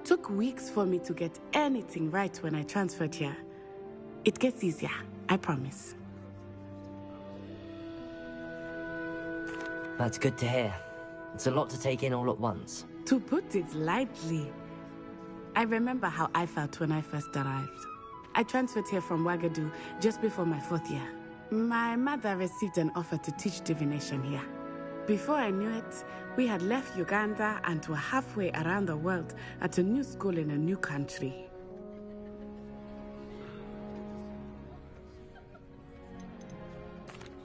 Took weeks for me to get anything right when I transferred here. It gets easier, I promise. That's good to hear. It's a lot to take in all at once. To put it lightly, I remember how I felt when I first arrived. I transferred here from Wagadu just before my 4th year. My mother received an offer to teach divination here. Before I knew it, we had left Uganda and were halfway around the world at a new school in a new country.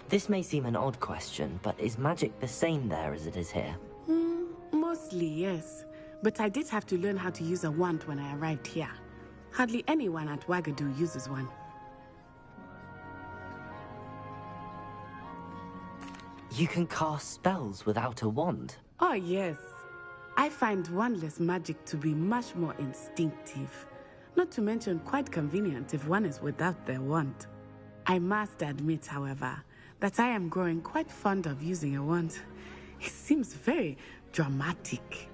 This may seem an odd question, but is magic the same there as it is here? Mostly, yes. But I did have to learn how to use a wand when I arrived here. Hardly anyone at Wagadu uses one. You can cast spells without a wand? Oh, yes. I find wandless magic to be much more instinctive. Not to mention quite convenient if one is without their wand. I must admit, however, that I am growing quite fond of using a wand. It seems very dramatic.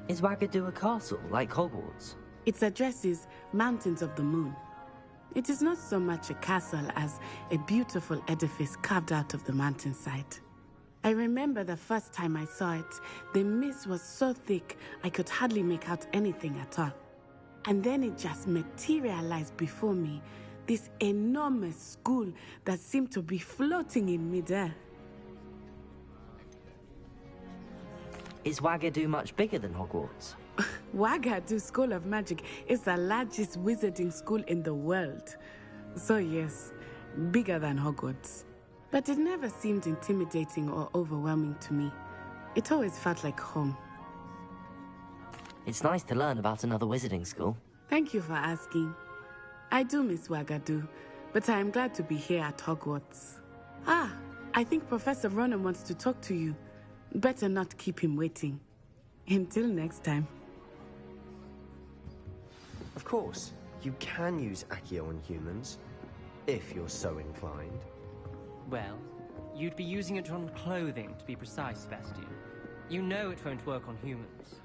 Is Wagadu a castle, like Hogwarts? Its address is Mountains of the Moon. It is not so much a castle as a beautiful edifice carved out of the mountainside. I remember the first time I saw it, the mist was so thick I could hardly make out anything at all. And then it just materialized before me, this enormous school that seemed to be floating in midair. Is Wagadu much bigger than Hogwarts? Wagadu School of Magic is the largest wizarding school in the world. So yes, bigger than Hogwarts. But it never seemed intimidating or overwhelming to me. It always felt like home. It's nice to learn about another wizarding school. Thank you for asking. I do miss Wagadu, but I am glad to be here at Hogwarts. Ah, I think Professor Ronen wants to talk to you. Better not keep him waiting. Until next time. Of course, you can use Accio on humans, if you're so inclined. Well, you'd be using it on clothing, to be precise, Sebastian. You know it won't work on humans.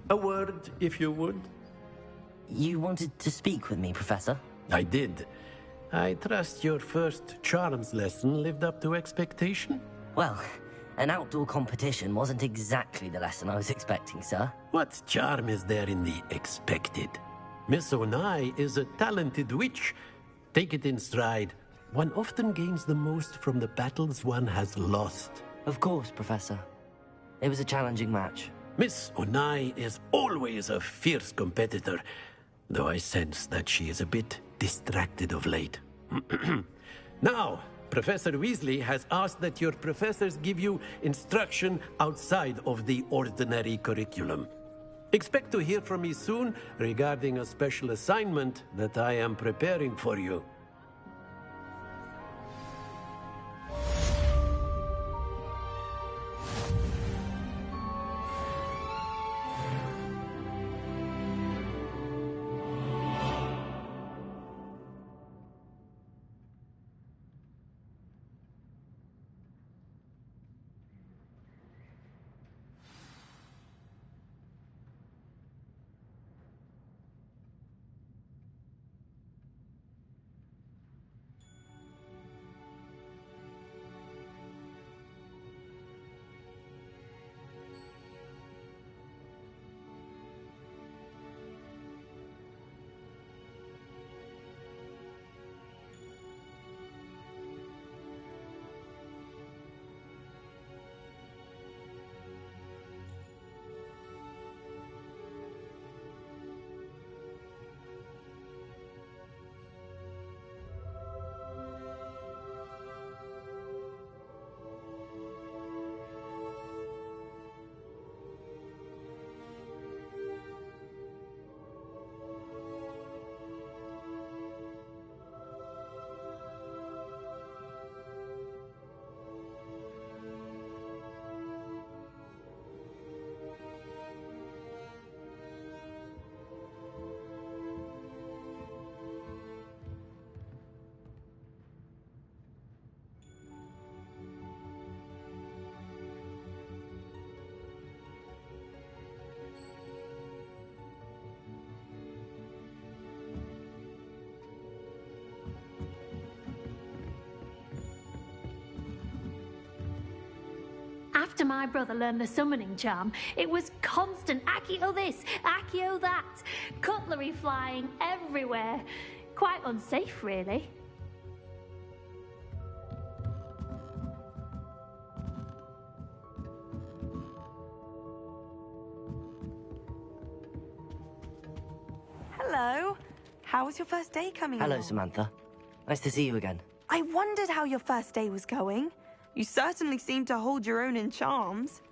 A word, if you would. You wanted to speak with me, Professor? I did. I trust your first charms lesson lived up to expectation? Well, an outdoor competition wasn't exactly the lesson I was expecting, sir. What charm is there in the expected? Miss Onai is a talented witch. Take it in stride. One often gains the most from the battles one has lost. Of course, Professor. It was a challenging match. Miss Onai is always a fierce competitor, though I sense that she is a bit distracted of late. Now, Professor Weasley has asked that your professors give you instruction outside of the ordinary curriculum. Expect to hear from me soon regarding a special assignment that I am preparing for you. After my brother learned the summoning charm, it was constant Accio this, Accio that, cutlery flying everywhere. Quite unsafe, really. Hello. How was your first day coming Hello, along? Samantha. Nice to see you again. I wondered how your first day was going. You certainly seem to hold your own in charms.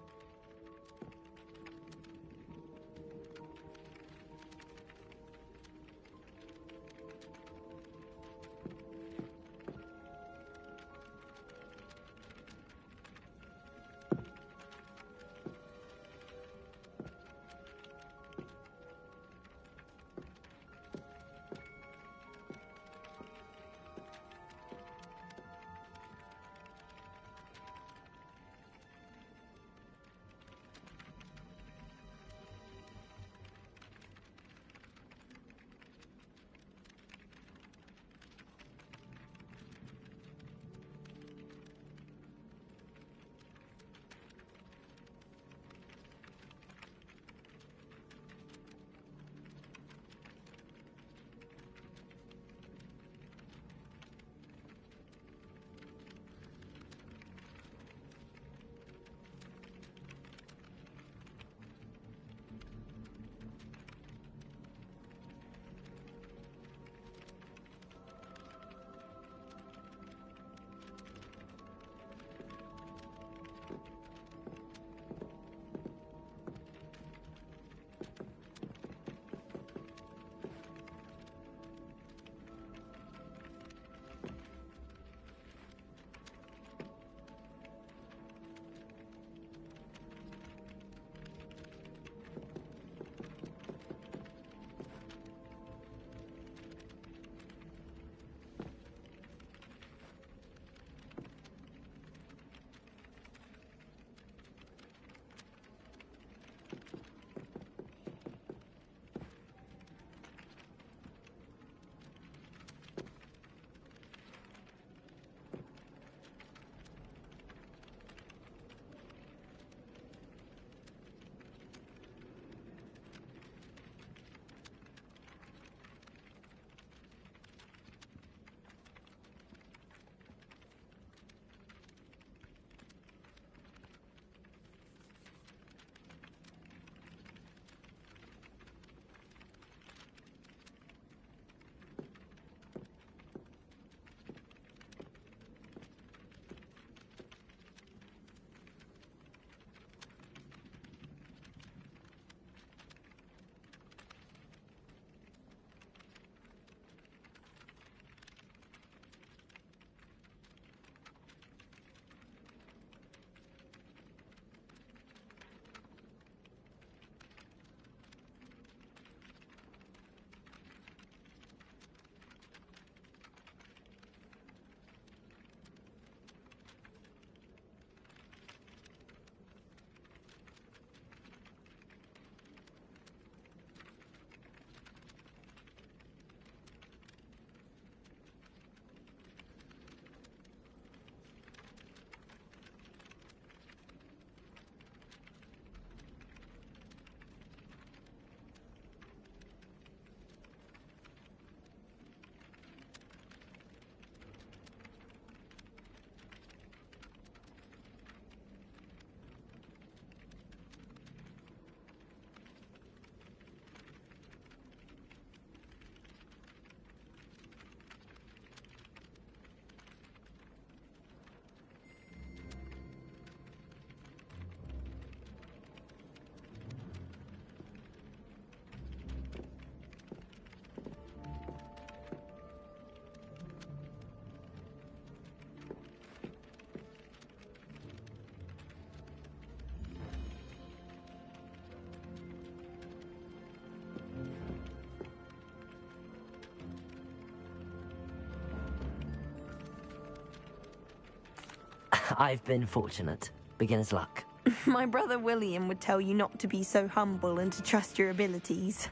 I've been fortunate. Beginner's luck. My brother William would tell you not to be so humble and to trust your abilities.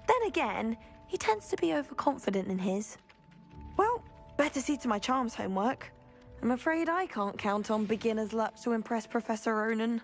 Then again, he tends to be overconfident in his. Well, better see to my charms homework. I'm afraid I can't count on beginner's luck to impress Professor Ronan.